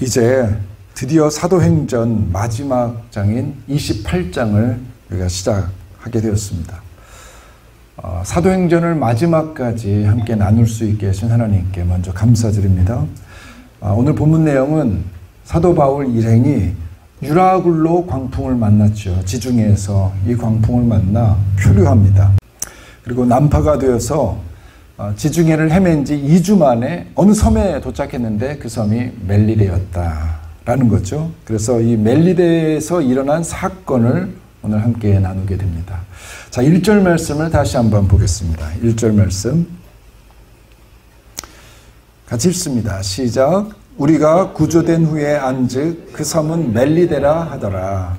이제 드디어 사도행전 마지막 장인 28장을 우리가 시작하게 되었습니다. 사도행전을 마지막까지 함께 나눌 수 있게 하신 하나님께 먼저 감사드립니다. 오늘 본문 내용은 사도 바울 일행이 유라굴로 광풍을 만났죠. 지중해에서 이 광풍을 만나 표류합니다. 그리고 난파가 되어서 지중해를 헤맨 지 2주 만에 어느 섬에 도착했는데 그 섬이 멜리데였다라는 거죠. 그래서 이 멜리데에서 일어난 사건을 오늘 함께 나누게 됩니다. 자, 1절 말씀을 다시 한번 보겠습니다. 1절 말씀 같이 읽습니다. 시작. 우리가 구조된 후에 안즉 그 섬은 멜리데라 하더라.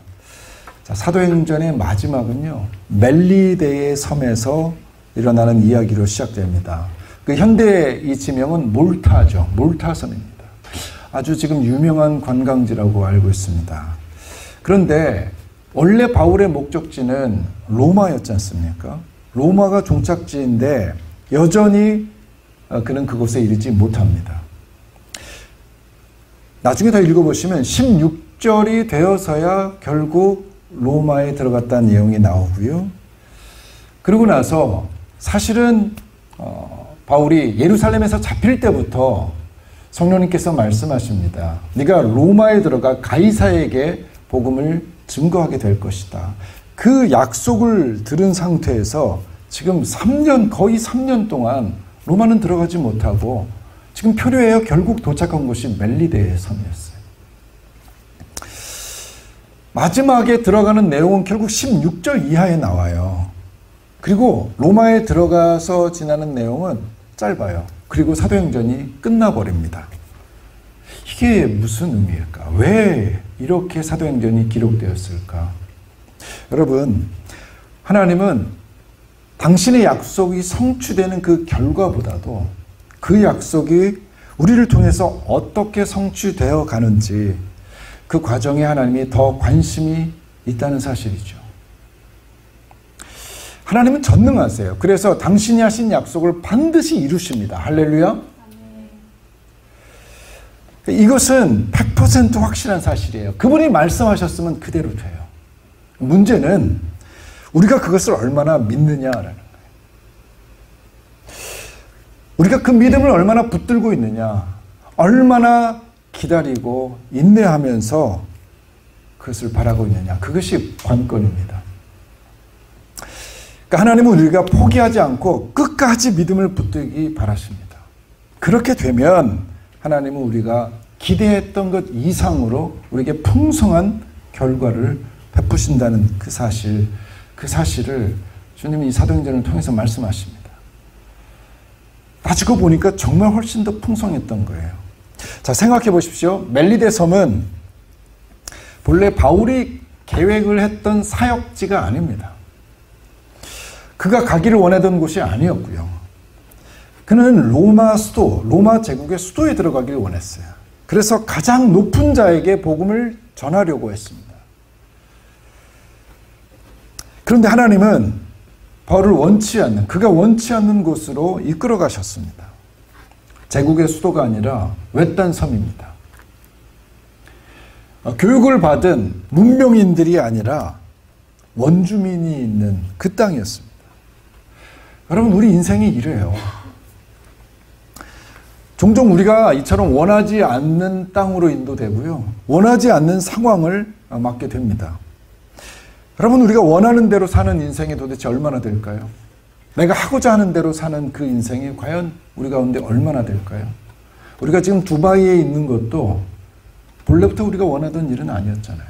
자, 사도행전의 마지막은요, 멜리데의 섬에서 일어나는 이야기로 시작됩니다. 그 현대 이 지명은 몰타죠. 몰타섬입니다. 아주 지금 유명한 관광지라고 알고 있습니다. 그런데 원래 바울의 목적지는 로마였지 않습니까? 로마가 종착지인데 여전히 그는 그곳에 이르지 못합니다. 나중에 더 읽어보시면 16절이 되어서야 결국 로마에 들어갔다는 내용이 나오고요. 그러고 나서 사실은 바울이 예루살렘에서 잡힐 때부터 성령님께서 말씀하십니다. 네가 로마에 들어가 가이사에게 복음을 증거하게 될 것이다. 그 약속을 들은 상태에서 지금 3년, 거의 3년 동안 로마는 들어가지 못하고 지금 표류해서 결국 도착한 곳이 멜리데의 섬이었어요. 마지막에 들어가는 내용은 결국 16절 이하에 나와요. 그리고 로마에 들어가서 지나는 내용은 짧아요. 그리고 사도행전이 끝나버립니다. 이게 무슨 의미일까? 왜 이렇게 사도행전이 기록되었을까? 여러분, 하나님은 당신의 약속이 성취되는 그 결과보다도 그 약속이 우리를 통해서 어떻게 성취되어 가는지 그 과정에 하나님이 더 관심이 있다는 사실이죠. 하나님은 전능하세요. 그래서 당신이 하신 약속을 반드시 이루십니다. 할렐루야. 이것은 100% 확실한 사실이에요. 그분이 말씀하셨으면 그대로 돼요. 문제는 우리가 그것을 얼마나 믿느냐라는 거예요. 우리가 그 믿음을 얼마나 붙들고 있느냐, 얼마나 기다리고 인내하면서 그것을 바라고 있느냐, 그것이 관건입니다. 그러니까 하나님은 우리가 포기하지 않고 끝까지 믿음을 붙들기 바라십니다. 그렇게 되면 하나님은 우리가 기대했던 것 이상으로 우리에게 풍성한 결과를 베푸신다는 그 사실을 주님이 이 사도행전을 통해서 말씀하십니다. 따지고 보니까 정말 훨씬 더 풍성했던 거예요. 자, 생각해 보십시오. 멜리데 섬은 본래 바울이 계획을 했던 사역지가 아닙니다. 그가 가기를 원하던 곳이 아니었고요. 그는 로마 수도, 로마 제국의 수도에 들어가기를 원했어요. 그래서 가장 높은 자에게 복음을 전하려고 했습니다. 그런데 하나님은 바울을 그가 원치 않는 곳으로 이끌어 가셨습니다. 제국의 수도가 아니라 외딴 섬입니다. 교육을 받은 문명인들이 아니라 원주민이 있는 그 땅이었습니다. 여러분, 우리 인생이 이래요. 종종 우리가 이처럼 원하지 않는 땅으로 인도되고요. 원하지 않는 상황을 맞게 됩니다. 여러분, 우리가 원하는 대로 사는 인생이 도대체 얼마나 될까요? 내가 하고자 하는 대로 사는 그 인생이 과연 우리 가운데 얼마나 될까요? 우리가 지금 두바이에 있는 것도 본래부터 우리가 원하던 일은 아니었잖아요.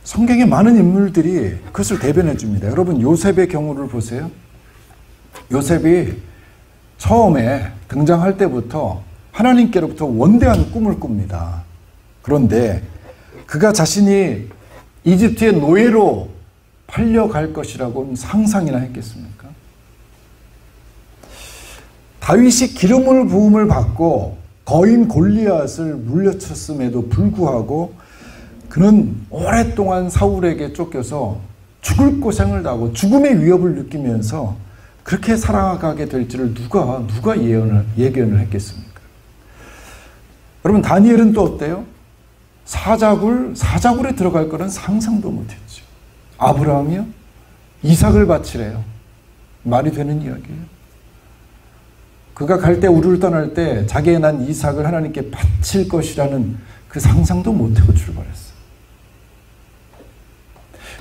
성경의 많은 인물들이 그것을 대변해 줍니다. 여러분, 요셉의 경우를 보세요. 요셉이 처음에 등장할 때부터 하나님께로부터 원대한 꿈을 꿉니다. 그런데 그가 자신이 이집트의 노예로 팔려갈 것이라고는 상상이나 했겠습니까? 다윗이 기름을 부음을 받고 거인 골리앗을 물리쳤음에도 불구하고 그는 오랫동안 사울에게 쫓겨서 죽을 고생을 하고 죽음의 위협을 느끼면서 그렇게 살아가게 될지를 누가 예견을 했겠습니까? 여러분 다니엘은 또 어때요? 사자굴에 들어갈 거는 상상도 못했죠. 아브라함이요? 이삭을 바치래요. 말이 되는 이야기예요. 그가 갈 때 우르를 떠날 때 자기의 난 이삭을 하나님께 바칠 것이라는 그 상상도 못하고 출발했어요.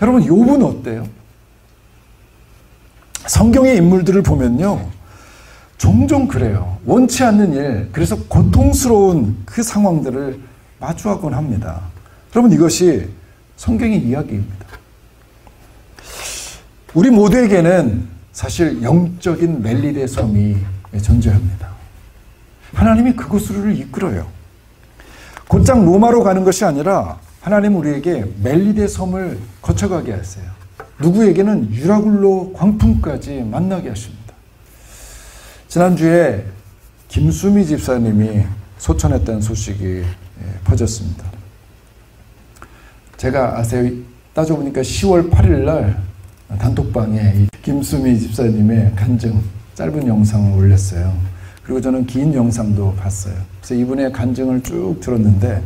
여러분 욥은 어때요? 성경의 인물들을 보면요. 종종 그래요. 원치 않는 일, 그래서 고통스러운 그 상황들을 마주하곤 합니다. 여러분 이것이 성경의 이야기입니다. 우리 모두에게는 사실 영적인 멜리데 섬이 존재합니다. 하나님이 그곳으로 이끌어요. 곧장 로마로 가는 것이 아니라 하나님은 우리에게 멜리데 섬을 거쳐가게 하세요. 누구에게는 유라굴로 광풍까지 만나게 하십니다. 지난주에 김수미 집사님이 소천했다는 소식이 퍼졌습니다. 제가 따져보니까 10월 8일 날 단톡방에 김수미 집사님의 간증 짧은 영상을 올렸어요. 그리고 저는 긴 영상도 봤어요. 그래서 이분의 간증을 쭉 들었는데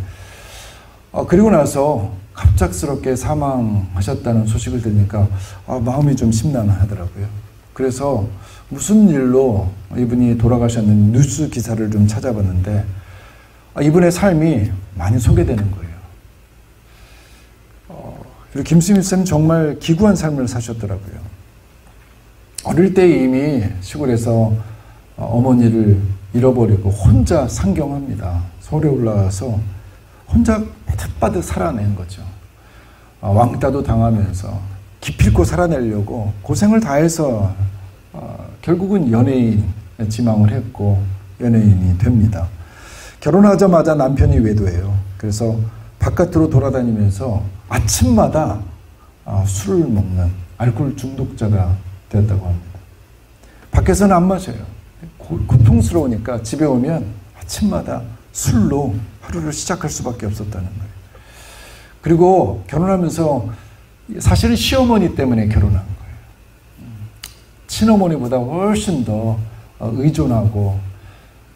그리고 나서 갑작스럽게 사망하셨다는 소식을 들으니까 마음이 좀 심란하더라고요. 그래서 무슨 일로 이분이 돌아가셨는지 뉴스 기사를 좀 찾아봤는데 이분의 삶이 많이 소개되는 거예요. 그리고 김수미 쌤은 정말 기구한 삶을 사셨더라고요. 어릴 때 이미 시골에서 어머니를 잃어버리고 혼자 상경합니다. 서울에 올라와서 혼자 바득바득 살아낸 거죠. 왕따도 당하면서 기필코 살아내려고 고생을 다해서 결국은 연예인 지망을 했고 연예인이 됩니다. 결혼하자마자 남편이 외도해요. 그래서 바깥으로 돌아다니면서 아침마다 술을 먹는 알코올 중독자가 되었다고 합니다. 밖에서는 안 마셔요. 고통스러우니까 집에 오면 아침마다 술로 하루를 시작할 수밖에 없었다는 거예요. 그리고 결혼하면서 사실은 시어머니 때문에 결혼한 거예요. 친어머니보다 훨씬 더 의존하고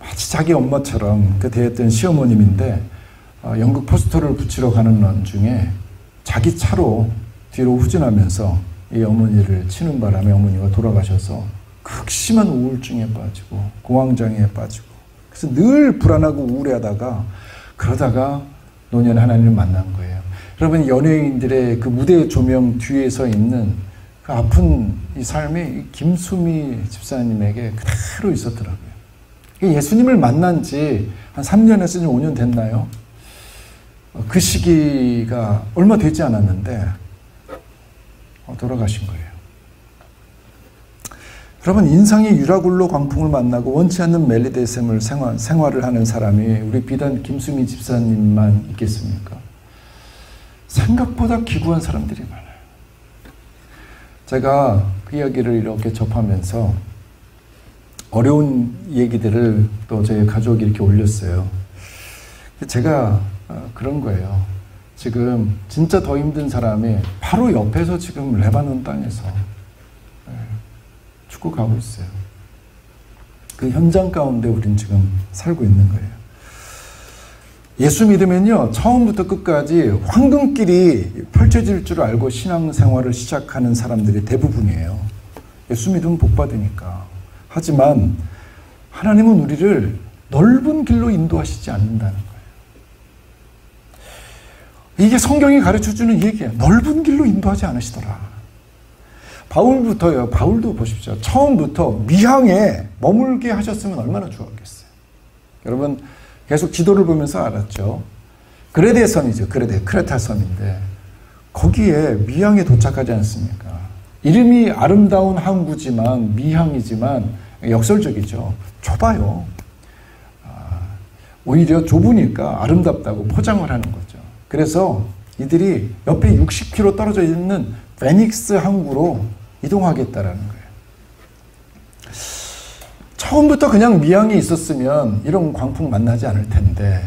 마치 자기 엄마처럼 그 대했던 시어머님인데 연극 포스터를 붙이러 가는 날 중에 자기 차로 뒤로 후진하면서 이 어머니를 치는 바람에 어머니가 돌아가셔서 극심한 우울증에 빠지고 공황장애에 빠지고 그래서 늘 불안하고 우울해하다가 그러다가 노년 하나님을 만난 거예요. 여러분 연예인들의 그 무대 조명 뒤에 서 있는 그 아픈 이 삶이 김수미 집사님에게 그대로 있었더라고요. 예수님을 만난 지 한 3년에서 5년 됐나요? 그 시기가 얼마 되지 않았는데 돌아가신 거예요. 여러분 인상이 유라굴로 광풍을 만나고 원치 않는 멜리데 샘을 생활을 하는 사람이 우리 비단 김수미 집사님만 있겠습니까? 생각보다 기구한 사람들이 많아요. 제가 그 이야기를 이렇게 접하면서 어려운 얘기들을 또 저희 가족이 이렇게 올렸어요. 제가 그런 거예요. 지금 진짜 더 힘든 사람이 바로 옆에서 지금 레바논 땅에서 죽어가고 있어요. 그 현장 가운데 우린 지금 살고 있는 거예요. 예수 믿으면요 처음부터 끝까지 황금길이 펼쳐질 줄 알고 신앙생활을 시작하는 사람들이 대부분이에요. 예수 믿으면 복 받으니까. 하지만 하나님은 우리를 넓은 길로 인도하시지 않는다는 거예요. 이게 성경이 가르쳐주는 얘기예요. 넓은 길로 인도하지 않으시더라. 바울도 보십시오. 처음부터 미항에 머물게 하셨으면 얼마나 좋았겠어요. 여러분 계속 지도를 보면서 알았죠. 그레데 섬이죠. 크레타 섬인데 거기에 미항에 도착하지 않습니까? 이름이 아름다운 항구지만 미항이지만 역설적이죠. 좁아요. 오히려 좁으니까 아름답다고 포장을 하는 거죠. 그래서 이들이 옆에 60km 떨어져 있는 페닉스 항구로 이동하겠다라는 거예요. 처음부터 그냥 미항에 있었으면 이런 광풍 만나지 않을 텐데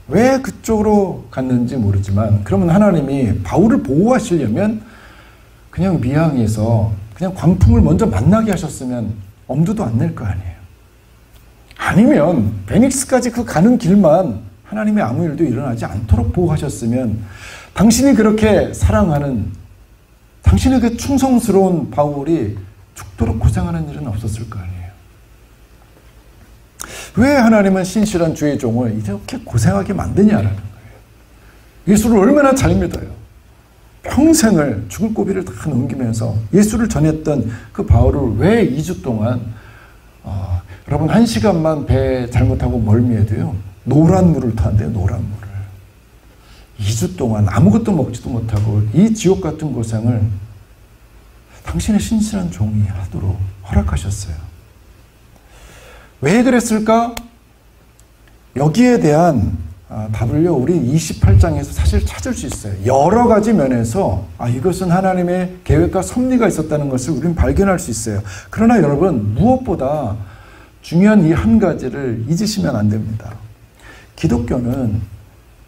왜 그쪽으로 갔는지 모르지만 그러면 하나님이 바울을 보호하시려면 그냥 미항에서 그냥 광풍을 먼저 만나게 하셨으면 엄두도 안 낼 거 아니에요. 아니면 베닉스까지 그 가는 길만 하나님의 아무 일도 일어나지 않도록 보호하셨으면 당신이 그렇게 사랑하는 당신의 그 충성스러운 바울이 죽도록 고생하는 일은 없었을 거 아니에요. 왜 하나님은 신실한 주의 종을 이렇게 고생하게 만드냐라는 거예요. 예수를 얼마나 잘 믿어요. 평생을 죽을 고비를 다 넘기면서 예수를 전했던 그 바울을 왜 2주 동안 여러분 1시간만 배 잘못하고 멀미해도요 노란 물을 타는데요. 노란 물을 2주 동안 아무것도 먹지도 못하고 이 지옥 같은 고생을 당신의 신실한 종이 하도록 허락하셨어요. 왜 그랬을까? 여기에 대한 답을요 우리 28장에서 사실 찾을 수 있어요. 여러 가지 면에서 이것은 하나님의 계획과 섭리가 있었다는 것을 우리는 발견할 수 있어요. 그러나 여러분 무엇보다 중요한 이 한 가지를 잊으시면 안 됩니다. 기독교는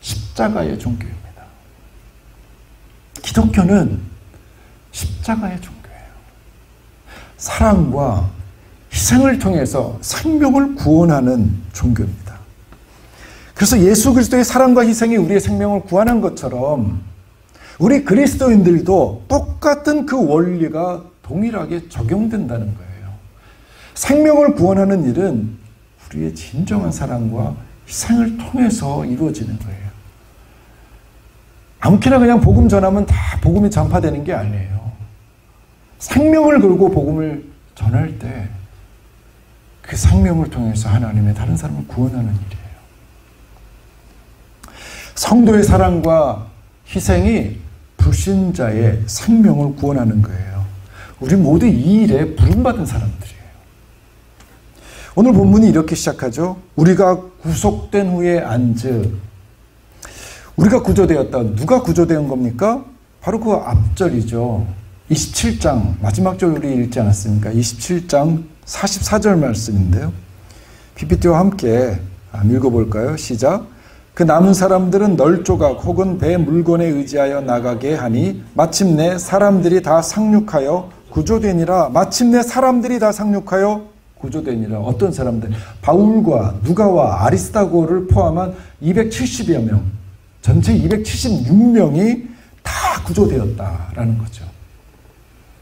십자가의 종교입니다. 기독교는 십자가의 종교예요. 사랑과 희생을 통해서 생명을 구원하는 종교입니다. 그래서 예수 그리스도의 사랑과 희생이 우리의 생명을 구하는 것처럼 우리 그리스도인들도 똑같은 그 원리가 동일하게 적용된다는 거예요. 생명을 구원하는 일은 우리의 진정한 사랑과 희생을 통해서 이루어지는 거예요. 아무렇게나 그냥 복음 전하면 다 복음이 전파되는 게 아니에요. 생명을 걸고 복음을 전할 때 그 생명을 통해서 하나님의 다른 사람을 구원하는 일이에요. 성도의 사랑과 희생이 불신자의 생명을 구원하는 거예요. 우리 모두 이 일에 부름받은 사람들이에요. 오늘 본문이 이렇게 시작하죠. 우리가 구속된 후에 안즉 우리가 구조되었다. 누가 구조된 겁니까? 바로 그 앞절이죠. 27장 마지막 절 우리 읽지 않았습니까? 27장 44절 말씀인데요. PPT와 함께 읽어볼까요? 시작. 그 남은 사람들은 널조각 혹은 배 물건에 의지하여 나가게 하니 마침내 사람들이 다 상륙하여 구조되니라. 마침내 사람들이 다 상륙하여 구조되니라. 어떤 사람들? 바울과 누가와 아리스다고를 포함한 270여 명, 전체 276명이 다 구조되었다라는 거죠.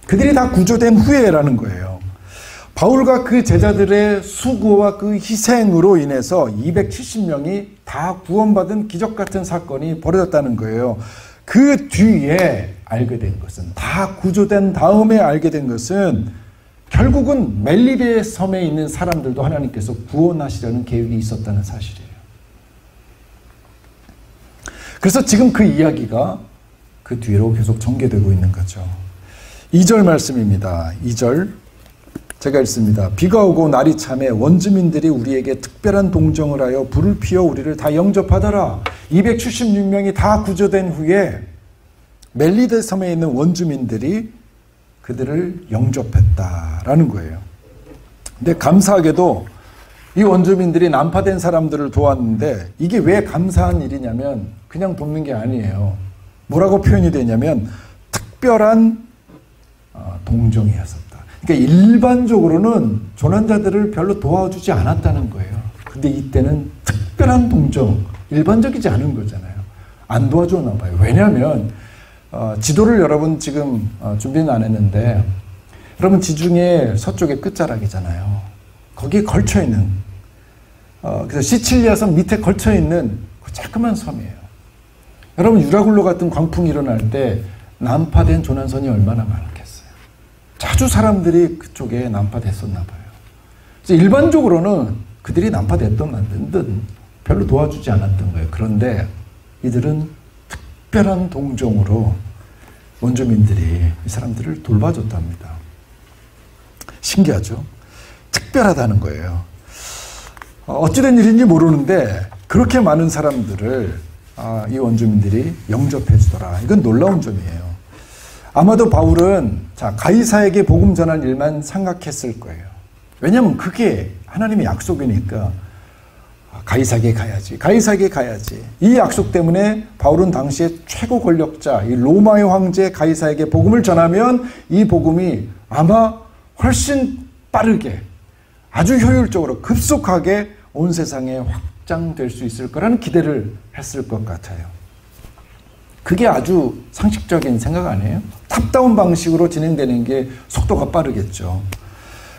그들이 다 구조된 후에라는 거예요. 바울과 그 제자들의 수고와 그 희생으로 인해서 270명이 다 구원받은 기적 같은 사건이 벌어졌다는 거예요. 그 뒤에 알게 된 것은, 다 구조된 다음에 알게 된 것은 결국은 멜리베 섬에 있는 사람들도 하나님께서 구원하시려는 계획이 있었다는 사실이에요. 그래서 지금 그 이야기가 그 뒤로 계속 전개되고 있는 거죠. 2절 말씀입니다. 2절 제가 읽습니다. 비가 오고 날이 참에 원주민들이 우리에게 특별한 동정을 하여 불을 피워 우리를 다 영접하더라. 276명이 다 구조된 후에 멜리데 섬에 있는 원주민들이 그들을 영접했다라는 거예요. 근데 감사하게도 이 원주민들이 난파된 사람들을 도왔는데 이게 왜 감사한 일이냐면 그냥 돕는 게 아니에요. 뭐라고 표현이 되냐면 특별한 동정이었었다. 그러니까 일반적으로는 조난자들을 별로 도와주지 않았다는 거예요. 근데 이때는 특별한 동정, 일반적이지 않은 거잖아요. 안 도와줬나 봐요. 왜냐하면 지도를 여러분 지금 준비는 안 했는데 여러분 지중해 서쪽의 끝자락이잖아요. 거기에 걸쳐있는 그래서 시칠리아 섬 밑에 걸쳐있는 그 조그만 섬이에요. 여러분 유라굴로 같은 광풍이 일어날 때 난파된 조난선이 얼마나 많겠어요. 자주 사람들이 그쪽에 난파됐었나 봐요. 그래서 일반적으로는 그들이 난파됐든 안 됐든 별로 도와주지 않았던 거예요. 그런데 이들은 특별한 동정으로 원주민들이 이 사람들을 돌봐줬답니다. 신기하죠? 특별하다는 거예요. 어찌된 일인지 모르는데 그렇게 많은 사람들을 이 원주민들이 영접해 주더라. 이건 놀라운 점이에요. 아마도 바울은 가이사에게 복음 전할 일만 생각했을 거예요. 왜냐하면 그게 하나님의 약속이니까 가이사에게 가야지. 가이사에게 가야지. 이 약속 때문에 바울은 당시에 최고 권력자 이 로마의 황제 가이사에게 복음을 전하면 이 복음이 아마 훨씬 빠르게 아주 효율적으로 급속하게 온 세상에 확장될 수 있을 거라는 기대를 했을 것 같아요. 그게 아주 상식적인 생각 아니에요? 탑다운 방식으로 진행되는 게 속도가 빠르겠죠.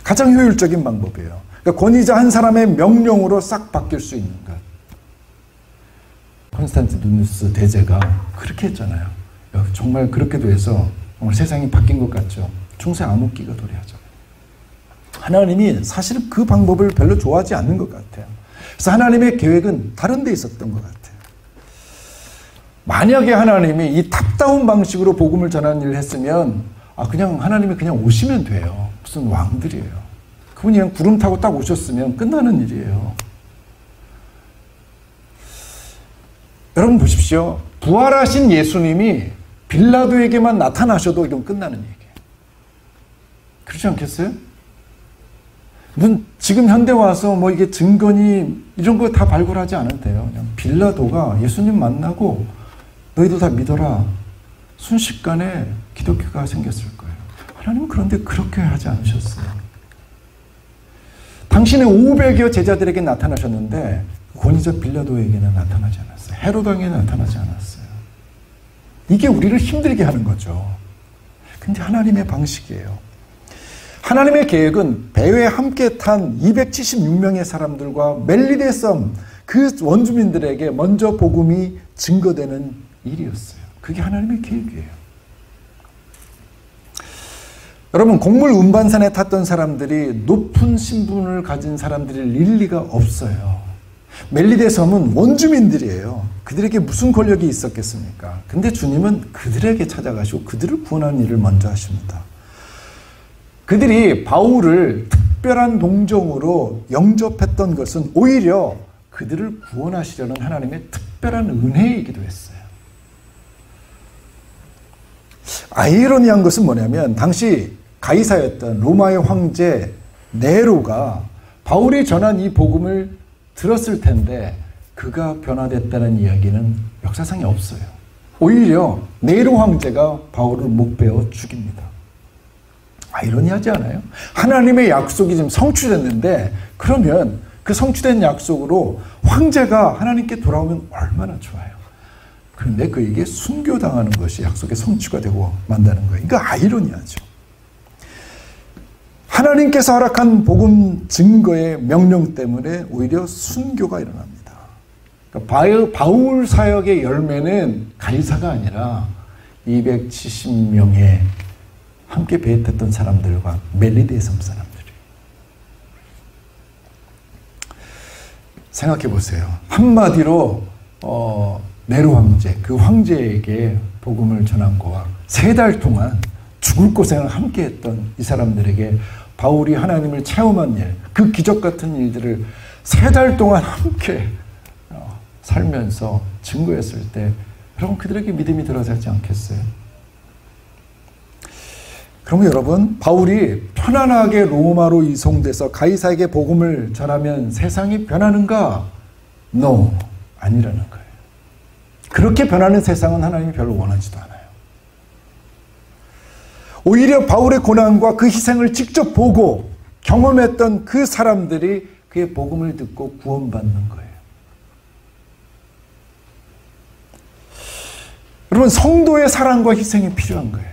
가장 효율적인 방법이에요. 그러니까 권위자 한 사람의 명령으로 싹 바뀔 수 있는 것. 콘스탄티누스 대제가 그렇게 했잖아요. 정말 그렇게도 해서 정말 세상이 바뀐 것 같죠. 중세 암흑기가 도래하죠. 하나님이 사실은 그 방법을 별로 좋아하지 않는 것 같아요. 그래서 하나님의 계획은 다른 데 있었던 것 같아요. 만약에 하나님이 이 탑다운 방식으로 복음을 전하는 일을 했으면 그냥 하나님이 그냥 오시면 돼요. 무슨 왕들이에요. 그분이 그냥 구름 타고 딱 오셨으면 끝나는 일이에요. 여러분 보십시오. 부활하신 예수님이 빌라도에게만 나타나셔도 이건 끝나는 얘기예요. 그렇지 않겠어요? 지금 현대 와서 뭐 이게 증거니 이런 거 다 발굴하지 않아도 돼요. 그냥 빌라도가 예수님 만나고 너희도 다 믿어라. 순식간에 기독교가 생겼을 거예요. 하나님은 그런데 그렇게 하지 않으셨어요. 당신의 500여 제자들에게 나타나셨는데 권위자 빌라도에게는 나타나지 않았어요. 헤로당에 나타나지 않았어요. 이게 우리를 힘들게 하는 거죠. 근데 하나님의 방식이에요. 하나님의 계획은 배에 함께 탄 276명의 사람들과 멜리데 섬 그 원주민들에게 먼저 복음이 증거되는 일이었어요. 그게 하나님의 계획이에요. 여러분, 곡물 운반선에 탔던 사람들이 높은 신분을 가진 사람들일 일리가 없어요. 멜리데 섬은 원주민들이에요. 그들에게 무슨 권력이 있었겠습니까? 근데 주님은 그들에게 찾아가시고 그들을 구원하는 일을 먼저 하십니다. 그들이 바울을 특별한 동정으로 영접했던 것은 오히려 그들을 구원하시려는 하나님의 특별한 은혜이기도 했어요. 아이러니한 것은 뭐냐면 당시 가이사였던 로마의 황제 네로가 바울이 전한 이 복음을 들었을 텐데 그가 변화됐다는 이야기는 역사상에 없어요. 오히려 네로 황제가 바울을 목베어 죽입니다. 아이러니하지 않아요? 하나님의 약속이 지금 성취됐는데 그러면 그 성취된 약속으로 황제가 하나님께 돌아오면 얼마나 좋아요. 그런데 그에게 순교당하는 것이 약속의 성취가 되고 만다는 거예요. 이거 아이러니하죠. 하나님께서 허락한 복음 증거의 명령 때문에 오히려 순교가 일어납니다. 그러니까 바울 사역의 열매는 가이사가 아니라 270명의 함께 배에 탔던 사람들과 멜리데 섬 사람들이. 생각해 보세요. 한마디로 네로 황제, 그 황제에게 복음을 전한 거와 3달 동안 죽을 고생을 함께 했던 이 사람들에게 바울이 하나님을 체험한 일, 그 기적 같은 일들을 3달 동안 함께 살면서 증거했을 때 여러분 그들에게 믿음이 들어서지 않겠어요? 그러면 여러분 바울이 편안하게 로마로 이송돼서 가이사에게 복음을 전하면 세상이 변하는가? No, 아니라는 거예요. 그렇게 변하는 세상은 하나님이 별로 원하지도 않아요. 오히려 바울의 고난과 그 희생을 직접 보고 경험했던 그 사람들이 그의 복음을 듣고 구원받는 거예요. 여러분 성도의 사랑과 희생이 필요한 거예요.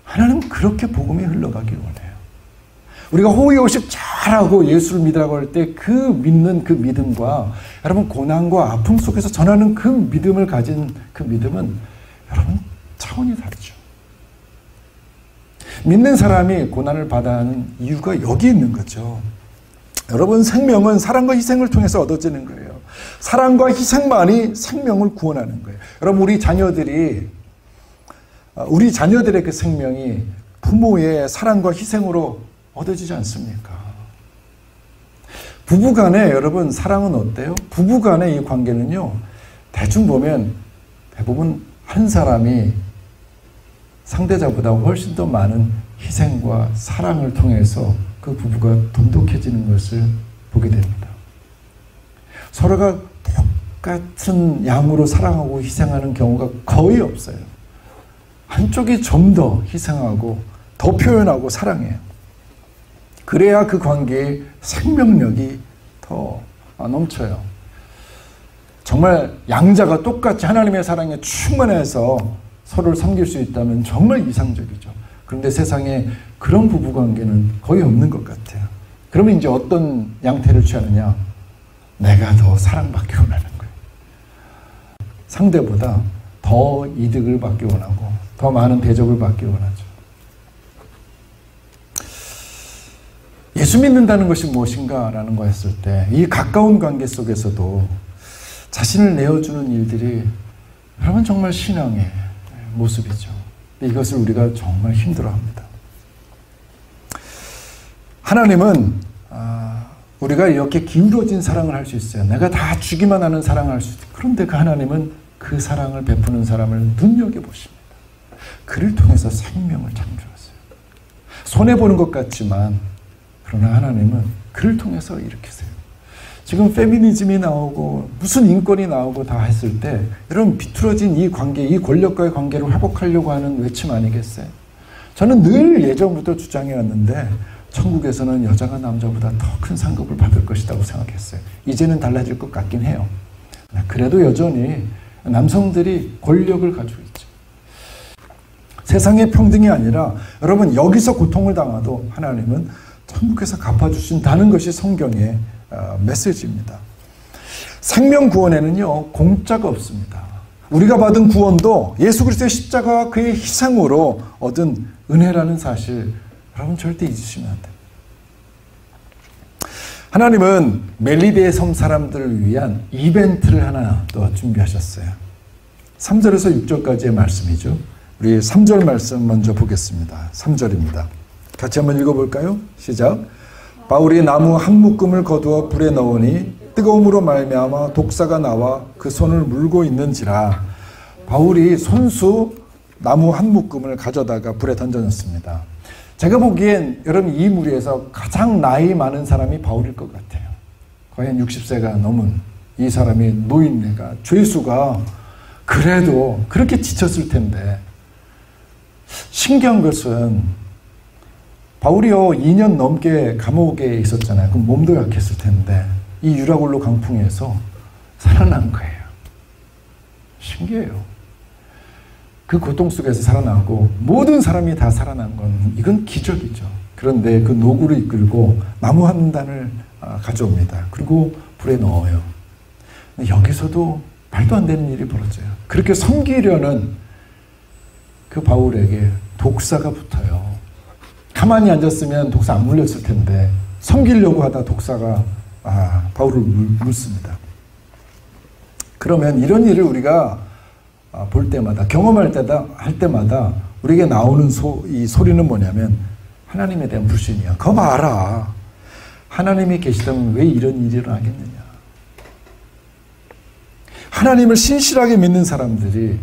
하나님은 그렇게 복음이 흘러가길 원해요. 우리가 호의호식 잘하고 예수를 믿으라고 할 때 그 믿는 그 믿음과 여러분 고난과 아픔 속에서 전하는 그 믿음을 가진 그 믿음은 여러분 차원이 다르죠. 믿는 사람이 고난을 받아야 하는 이유가 여기 있는 거죠. 여러분 생명은 사랑과 희생을 통해서 얻어지는 거예요. 사랑과 희생만이 생명을 구원하는 거예요. 여러분 우리 자녀들의 그 생명이 부모의 사랑과 희생으로 얻어지지 않습니까? 부부간에 여러분 사랑은 어때요? 부부간의 이 관계는요 대충 보면 대부분 한 사람이 상대자보다 훨씬 더 많은 희생과 사랑을 통해서 그 부부가 돈독해지는 것을 보게 됩니다. 서로가 똑같은 양으로 사랑하고 희생하는 경우가 거의 없어요. 한쪽이 좀 더 희생하고 더 표현하고 사랑해요. 그래야 그 관계의 생명력이 더 넘쳐요. 정말 양자가 똑같이 하나님의 사랑에 충만해서 서로를 섬길 수 있다면 정말 이상적이죠. 그런데 세상에 그런 부부관계는 거의 없는 것 같아요. 그러면 이제 어떤 양태를 취하느냐? 내가 더 사랑받기 원하는 거예요. 상대보다 더 이득을 받기 원하고 더 많은 대접을 받기 원하죠. 예수 믿는다는 것이 무엇인가 라는 거 했을 때 이 가까운 관계 속에서도 자신을 내어주는 일들이 여러분 정말 신앙의 모습이죠. 이것을 우리가 정말 힘들어합니다. 하나님은 우리가 이렇게 기울어진 사랑을 할 수 있어요. 내가 다 주기만 하는 사랑을 할 수 있어요. 그런데 그 하나님은 그 사랑을 베푸는 사람을 눈여겨보십니다. 그를 통해서 생명을 창조하세요. 손해보는 것 같지만 그러나 하나님은 그를 통해서 일으키세요. 지금 페미니즘이 나오고 무슨 인권이 나오고 다 했을 때 여러분 비틀어진 이 관계, 이 권력과의 관계를 회복하려고 하는 외침 아니겠어요? 저는 늘 예전부터 주장해왔는데 천국에서는 여자가 남자보다 더 큰 상급을 받을 것이라고 생각했어요. 이제는 달라질 것 같긴 해요. 그래도 여전히 남성들이 권력을 가지고 있죠. 세상의 평등이 아니라 여러분 여기서 고통을 당해도 하나님은 천국에서 갚아주신다는 것이 성경의 메시지입니다. 생명 구원에는요 공짜가 없습니다. 우리가 받은 구원도 예수 그리스도의 십자가와 그의 희생으로 얻은 은혜라는 사실 여러분 절대 잊으시면 안 돼요. 하나님은 멜리데의 섬 사람들을 위한 이벤트를 하나 또 준비하셨어요. 3절에서 6절까지의 말씀이죠. 우리 3절 말씀 먼저 보겠습니다. 3절입니다. 같이 한번 읽어볼까요? 시작. 바울이 나무 한 묶음을 거두어 불에 넣으니 뜨거움으로 말미암아 독사가 나와 그 손을 물고 있는지라. 바울이 손수 나무 한 묶음을 가져다가 불에 던져놓습니다. 제가 보기엔 여러분 이 무리에서 가장 나이 많은 사람이 바울일 것 같아요. 거의 60세가 넘은 이 사람이 노인네가 죄수가 그래도 그렇게 지쳤을 텐데 신기한 것은 바울이요 2년 넘게 감옥에 있었잖아요. 그럼 몸도 약했을 텐데 이 유라굴로 강풍에서 살아난 거예요. 신기해요. 그 고통 속에서 살아나고 모든 사람이 다 살아난 건 이건 기적이죠. 그런데 그 노구를 이끌고 나무 한 단을 가져옵니다. 그리고 불에 넣어요. 여기서도 말도 안 되는 일이 벌어져요. 그렇게 섬기려는 그 바울에게 독사가 붙어요. 가만히 앉았으면 독사 안 물렸을 텐데 섬기려고 하다 독사가 바울을 물습니다. 그러면 이런 일을 우리가 볼 때마다 경험할 때마다 우리에게 나오는 이 소리는 뭐냐면 하나님에 대한 불신이야. 그거 봐라. 하나님이 계시다면 왜 이런 일이 일어나겠느냐. 하나님을 신실하게 믿는 사람들이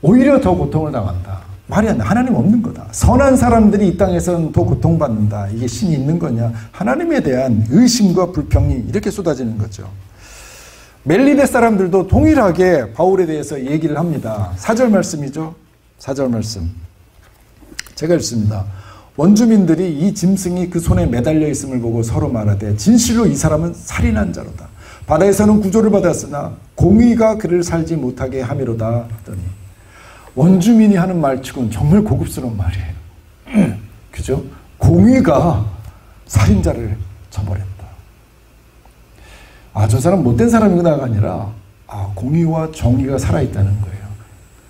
오히려 더 고통을 당한다. 말이 안 돼. 하나님 없는 거다. 선한 사람들이 이 땅에서는 더 고통받는다. 이게 신이 있는 거냐. 하나님에 대한 의심과 불평이 이렇게 쏟아지는 거죠. 멜리데 사람들도 동일하게 바울에 대해서 얘기를 합니다. 4절 말씀이죠. 4절 말씀. 제가 읽습니다. 원주민들이 이 짐승이 그 손에 매달려 있음을 보고 서로 말하되 진실로 이 사람은 살인한 자로다. 바다에서는 구조를 받았으나 공의가 그를 살지 못하게 함이로다 하더니 원주민이 하는 말치고는 정말 고급스러운 말이에요. 그죠? 공의가 살인자를 쳐버렸다. 저 사람 못된 사람이구나가 아니라 공의와 정의가 살아있다는 거예요.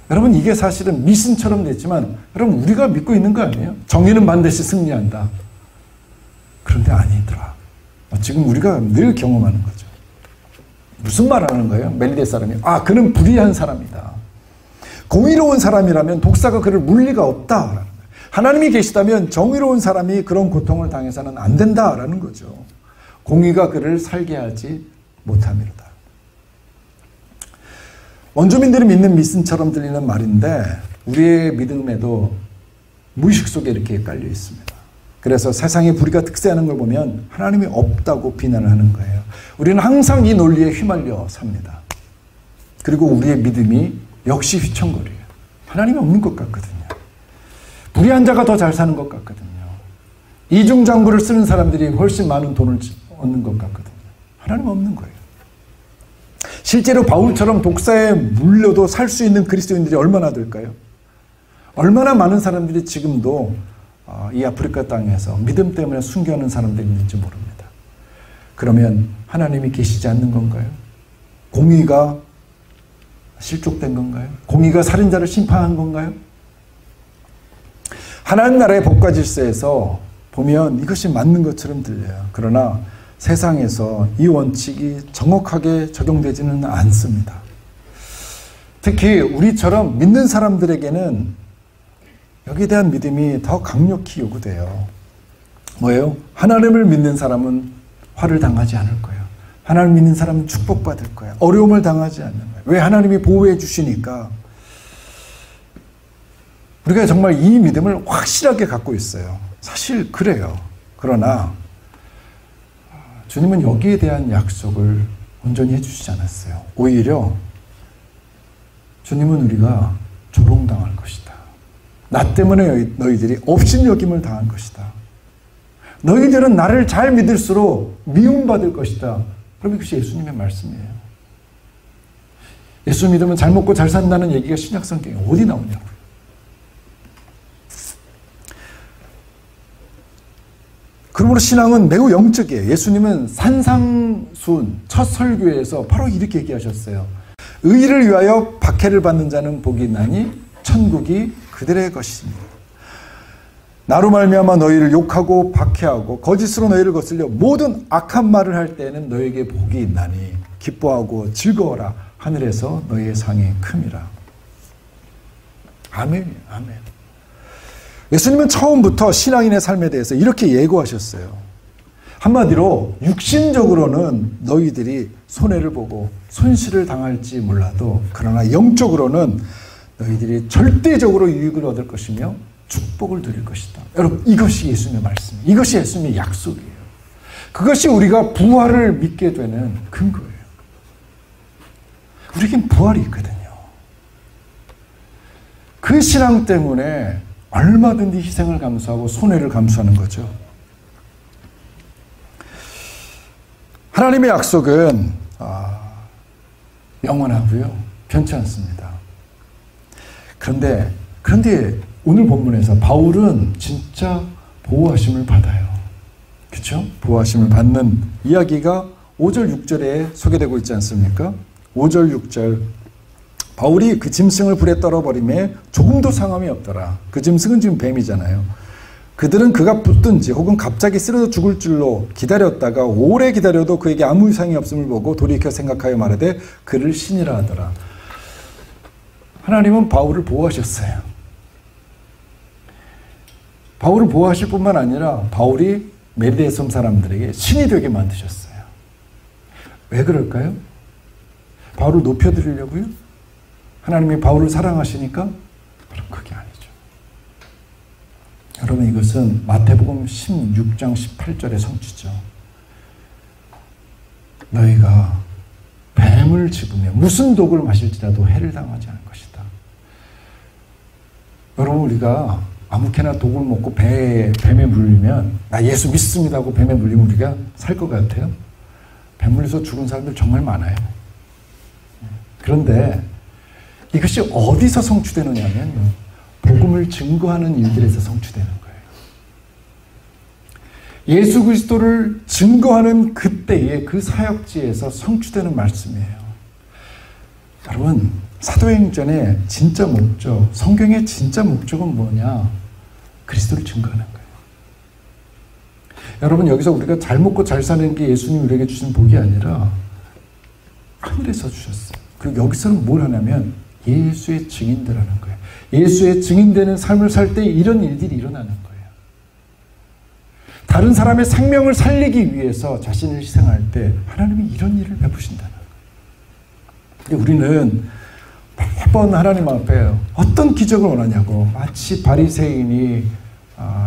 여러분 이게 사실은 미신처럼 됐지만 여러분 우리가 믿고 있는 거 아니에요? 정의는 반드시 승리한다. 그런데 아니더라. 지금 우리가 늘 경험하는 거죠. 무슨 말 하는 거예요? 멜리데 사람이 그는 불의한 사람이다. 공의로운 사람이라면 독사가 그를 물 리가 없다라는 거예요. 하나님이 계시다면 정의로운 사람이 그런 고통을 당해서는 안 된다라는 거죠. 공의가 그를 살게 하지 못함이로다. 원주민들이 믿는 미신처럼 들리는 말인데 우리의 믿음에도 무의식 속에 이렇게 깔려 있습니다. 그래서 세상의 불의가 득세하는 걸 보면 하나님이 없다고 비난을 하는 거예요. 우리는 항상 이 논리에 휘말려 삽니다. 그리고 우리의 믿음이 역시 휘청거려요. 하나님이 없는 것 같거든요. 불의한 자가 더 잘 사는 것 같거든요. 이중장부를 쓰는 사람들이 훨씬 많은 돈을 얻는 것 같거든요. 하나님 없는 거예요. 실제로 바울처럼 독사에 물려도 살 수 있는 그리스도인들이 얼마나 될까요? 얼마나 많은 사람들이 지금도 이 아프리카 땅에서 믿음 때문에 순교하는 사람들이 있는지 모릅니다. 그러면 하나님이 계시지 않는 건가요? 공의가 실족된 건가요? 공의가 살인자를 심판한 건가요? 하나님 나라의 법과 질서에서 보면 이것이 맞는 것처럼 들려요. 그러나 세상에서 이 원칙이 정확하게 적용되지는 않습니다. 특히 우리처럼 믿는 사람들에게는 여기에 대한 믿음이 더 강력히 요구돼요. 뭐예요? 하나님을 믿는 사람은 화를 당하지 않을 거예요. 하나님 믿는 사람은 축복받을 거예요. 어려움을 당하지 않는 거예요. 왜? 하나님이 보호해 주시니까. 우리가 정말 이 믿음을 확실하게 갖고 있어요. 사실 그래요. 그러나 주님은 여기에 대한 약속을 온전히 해주시지 않았어요. 오히려 주님은 우리가 조롱당할 것이다. 나 때문에 너희들이 업신여김을 당할 것이다. 너희들은 나를 잘 믿을수록 미움받을 것이다. 그럼 이것이 예수님의 말씀이에요. 예수 믿으면 잘 먹고 잘 산다는 얘기가 신약 성경에 어디 나오냐고요. 그러므로 신앙은 매우 영적이에요. 예수님은 산상수훈 첫 설교에서 바로 이렇게 얘기하셨어요. 의를 위하여 박해를 받는 자는 복이 있나니 천국이 그들의 것입니다. 나로 말미암아 너희를 욕하고 박해하고 거짓으로 너희를 거슬려 모든 악한 말을 할 때에는 너희에게 복이 있나니 기뻐하고 즐거워라. 하늘에서 너희의 상이 큼이라. 아멘. 아멘. 예수님은 처음부터 신앙인의 삶에 대해서 이렇게 예고하셨어요. 한마디로 육신적으로는 너희들이 손해를 보고 손실을 당할지 몰라도 그러나 영적으로는 너희들이 절대적으로 유익을 얻을 것이며 축복을 누릴 것이다. 여러분, 이것이 예수님의 말씀이에요. 이것이 예수님의 약속이에요. 그것이 우리가 부활을 믿게 되는 근거예요. 우리에겐 부활이 있거든요. 그 신앙 때문에 얼마든지 희생을 감수하고 손해를 감수하는 거죠. 하나님의 약속은 영원하고요. 변치 않습니다. 그런데 오늘 본문에서 바울은 진짜 보호하심을 받아요. 그렇죠? 보호하심을 받는 이야기가 5절 6절에 소개되고 있지 않습니까? 5절 6절 바울이 그 짐승을 불에 떨어버림에 조금도 상함이 없더라. 그 짐승은 지금 뱀이잖아요. 그들은 그가 붙든지 혹은 갑자기 쓰러져 죽을 줄로 기다렸다가 오래 기다려도 그에게 아무 이상이 없음을 보고 돌이켜 생각하여 말하되 그를 신이라 하더라. 하나님은 바울을 보호하셨어요. 바울을 보호하실 뿐만 아니라 바울이 메리데 섬 사람들에게 신이 되게 만드셨어요. 왜 그럴까요? 바울을 높여드리려고요? 하나님이 바울을 사랑하시니까? 그럼 그게 아니죠. 여러분, 이것은 마태복음 16장 18절의 성취죠. 너희가 뱀을 집으며 무슨 독을 마실지라도 해를 당하지 않을 것이다. 여러분, 우리가 아무렇게나 독을 먹고 뱀에 물리면 나 예수 믿습니다 하고 뱀에 물리면 우리가 살 것 같아요? 뱀 물려서 죽은 사람들 정말 많아요. 그런데 이것이 어디서 성취되느냐면 복음을 증거하는 일들에서 성취되는 거예요. 예수 그리스도를 증거하는 그때의 그 사역지에서 성취되는 말씀이에요. 여러분, 사도행전의 진짜 목적, 성경의 진짜 목적은 뭐냐? 그리스도를 증거하는 거예요. 여러분, 여기서 우리가 잘 먹고 잘 사는 게 예수님이 우리에게 주신 복이 아니라 하늘에서 주셨어요. 그리고 여기서는 뭘 하냐면 예수의 증인들하는 거예요. 예수의 증인되는 삶을 살 때 이런 일들이 일어나는 거예요. 다른 사람의 생명을 살리기 위해서 자신을 희생할 때 하나님이 이런 일을 베푸신다는 거예요. 근데 우리는 매번 하나님 앞에 어떤 기적을 원하냐고 마치 바리새인이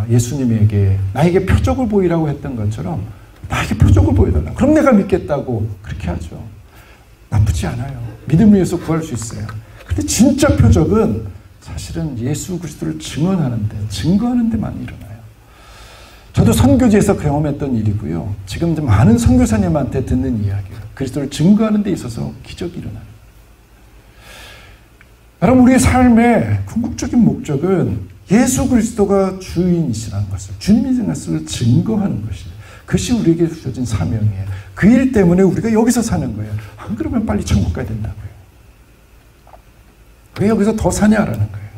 예수님에게 나에게 표적을 보이라고 했던 것처럼 나에게 표적을 보여달라. 그럼 내가 믿겠다고 그렇게 하죠. 나쁘지 않아요. 믿음을 위해서 구할 수 있어요. 근데 진짜 표적은 사실은 예수 그리스도를 증언하는 데, 증거하는 데만 일어나요. 저도 선교지에서 경험했던 일이고요. 지금 많은 선교사님한테 듣는 이야기예요. 그리스도를 증거하는 데 있어서 기적이 일어나요. 여러분, 우리의 삶의 궁극적인 목적은 예수 그리스도가 주인이시라는 것을, 주님이신 것을 증거하는 것이에요. 그것이 우리에게 주어진 사명이에요. 그 일 때문에 우리가 여기서 사는 거예요. 안 그러면 빨리 천국 가야 된다고요. 왜 여기서 더 사냐라는 거예요.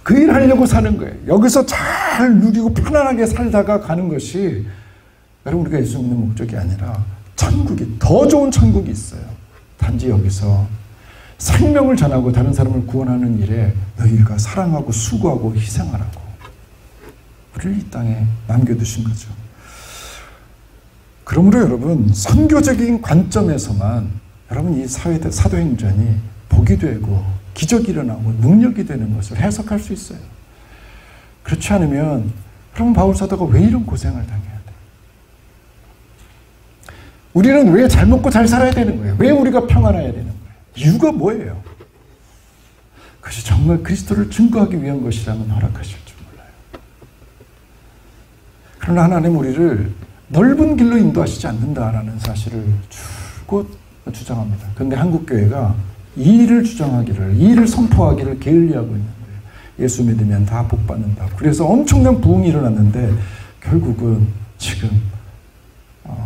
그 일 하려고 사는 거예요. 여기서 잘 누리고 편안하게 살다가 가는 것이 여러분 우리가 예수 믿는 목적이 아니라 천국이, 더 좋은 천국이 있어요. 단지 여기서 생명을 전하고 다른 사람을 구원하는 일에 너희가 사랑하고 수고하고 희생하라고 우리를 이 땅에 남겨두신 거죠. 그러므로 여러분, 선교적인 관점에서만 여러분 이 사도행전이 복이 되고 기적이 일어나고 능력이 되는 것을 해석할 수 있어요. 그렇지 않으면 그럼 바울 사도가 왜 이런 고생을 당해야 돼? 우리는 왜 잘 먹고 잘 살아야 되는 거예요? 왜 우리가 평안해야 되는 거예요? 이유가 뭐예요? 그것이 정말 그리스도를 증거하기 위한 것이라면 허락하실 줄 몰라요. 그러나 하나님 우리를 넓은 길로 인도하시지 않는다라는 사실을 줄곧 주장합니다. 그런데 한국교회가 이 일을 주장하기를, 이 일을 선포하기를 게을리하고 있는 거예요. 예수 믿으면 다 복받는다. 그래서 엄청난 부흥이 일어났는데 결국은 지금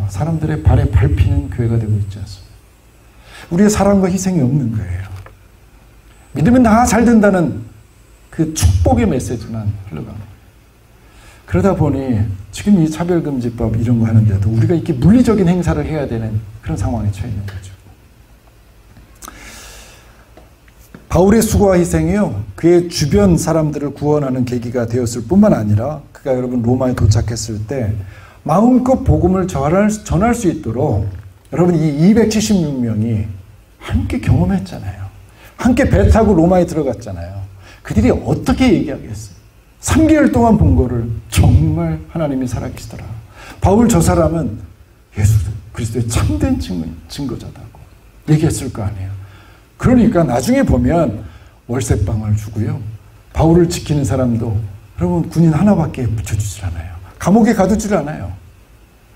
사람들의 발에 밟히는 교회가 되고 있지 않습니까? 우리의 사랑과 희생이 없는 거예요. 믿으면 다 잘 된다는 그 축복의 메시지만 흘러가는. 그러다 보니 지금 이 차별금지법 이런 거 하는데도 우리가 이렇게 물리적인 행사를 해야 되는 그런 상황에 처해 있는 거죠. 바울의 수고와 희생이요, 그의 주변 사람들을 구원하는 계기가 되었을 뿐만 아니라 그가 여러분 로마에 도착했을 때 마음껏 복음을 전할 수 있도록 여러분 이 276명이 함께 경험했잖아요. 함께 배 타고 로마에 들어갔잖아요. 그들이 어떻게 얘기하겠어요? 3개월 동안 본 거를 정말 하나님이 살아계시더라. 바울 저 사람은 예수 그리스도의 참된 증거자다고 얘기했을 거 아니에요. 그러니까 나중에 보면 월세방을 주고요. 바울을 지키는 사람도 여러분 군인 하나밖에 붙여주질 않아요. 감옥에 가두질 않아요.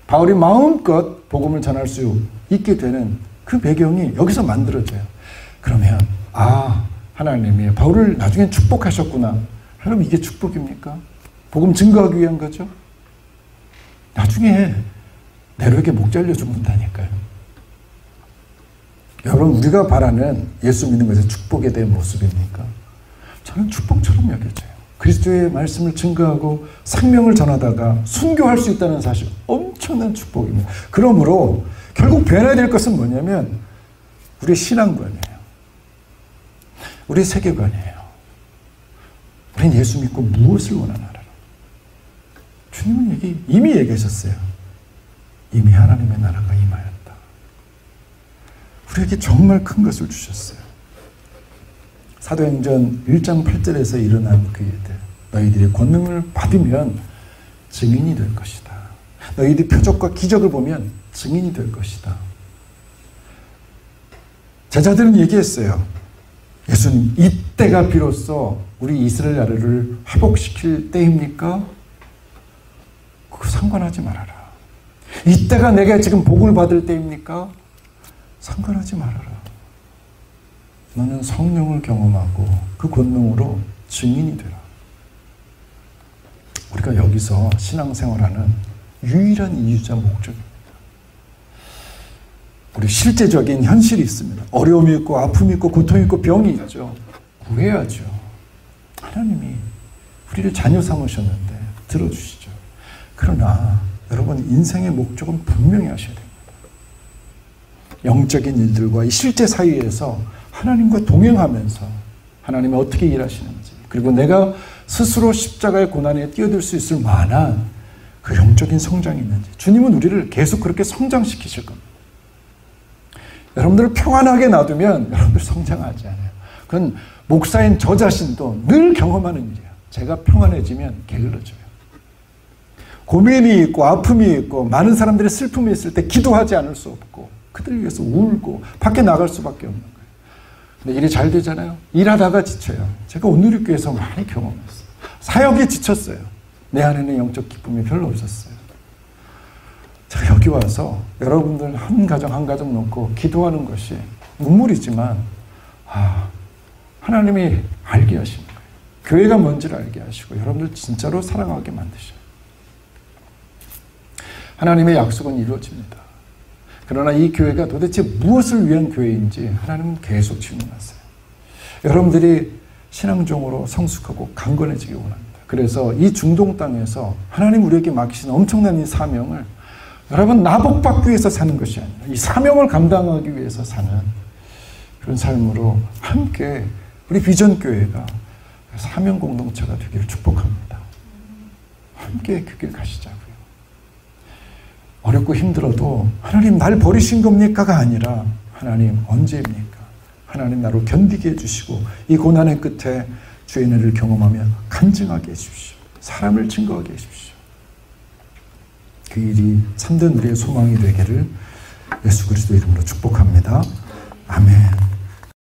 바울이 마음껏 복음을 전할 수 있게 되는 그 배경이 여기서 만들어져요. 그러면 하나님이 바울을 나중에 축복하셨구나. 여러분 이게 축복입니까? 복음 증거하기 위한 거죠. 나중에 네로에게 목 잘려 죽는다니까요. 여러분 우리가 바라는 예수 믿는 것의 축복에 대한 모습입니까? 저는 축복처럼 여겨져요. 그리스도의 말씀을 증거하고 생명을 전하다가 순교할 수 있다는 사실, 엄청난 축복입니다. 그러므로 결국 변해야 될 것은 뭐냐면 우리의 신앙관이에요. 우리의 세계관이에요. 우리는 예수 믿고 무엇을 원하나라. 주님은 이미 얘기하셨어요. 이미 하나님의 나라가 임하였다. 우리에게 정말 큰 것을 주셨어요. 사도행전 1장 8절에서 일어난 그 일들, 너희들이 권능을 받으면 증인이 될 것이다. 너희들이 표적과 기적을 보면 증인이 될 것이다. 제자들은 얘기했어요. 예수님, 이때가 비로소 우리 이스라엘 나라를 회복시킬 때입니까? 그거 상관하지 말아라. 이때가 내가 지금 복을 받을 때입니까? 상관하지 말아라. 너는 성령을 경험하고 그 권능으로 증인이 되라. 우리가 여기서 신앙생활하는 유일한 이유자 목적입니다. 우리 실제적인 현실이 있습니다. 어려움이 있고 아픔이 있고 고통이 있고 병이 있죠. 구해야죠. 하나님이 우리를 자녀 삼으셨는데 들어주시죠. 그러나 여러분 인생의 목적은 분명히 하셔야 됩니다. 영적인 일들과 이 실제 사이에서 하나님과 동행하면서 하나님이 어떻게 일하시는지, 그리고 내가 스스로 십자가의 고난에 뛰어들 수 있을 만한 그 영적인 성장이 있는지, 주님은 우리를 계속 그렇게 성장시키실 겁니다. 여러분들을 평안하게 놔두면 여러분들 성장하지 않아요. 그건 목사인 저 자신도 늘 경험하는 일이에요. 제가 평안해지면 게을러져요. 고민이 있고 아픔이 있고 많은 사람들의 슬픔이 있을 때 기도하지 않을 수 없고 그들을 위해서 울고 밖에 나갈 수밖에 없는 거예요. 근데 일이 잘 되잖아요. 일하다가 지쳐요. 제가 온누리교회에서 많이 경험했어요. 사역에 지쳤어요. 내 안에는 영적 기쁨이 별로 없었어요. 제가 여기 와서 여러분들 한 가정 한 가정 놓고 기도하는 것이 눈물이지만 하나님이 알게 하시는 거예요. 교회가 뭔지를 알게 하시고 여러분들 진짜로 사랑하게 만드셔요. 하나님의 약속은 이루어집니다. 그러나 이 교회가 도대체 무엇을 위한 교회인지 하나님은 계속 질문하세요. 여러분들이 신앙적으로 성숙하고 강건해지기 원합니다. 그래서 이 중동 땅에서 하나님 우리에게 맡기신 엄청난 이 사명을 여러분 나복받기 위해서 사는 것이 아니라 이 사명을 감당하기 위해서 사는 그런 삶으로 함께 우리 비전교회가 사명 공동체가 되기를 축복합니다. 함께 그 길 가시자고요. 어렵고 힘들어도 하나님 날 버리신 겁니까가 아니라 하나님 언제입니까? 하나님 나를 견디게 해주시고 이 고난의 끝에 주의 은혜를 경험하며 간증하게 해주십시오. 사람을 증거하게 해주십시오. 그 일이 참된 우리의 소망이 되기를 예수 그리스도 이름으로 축복합니다.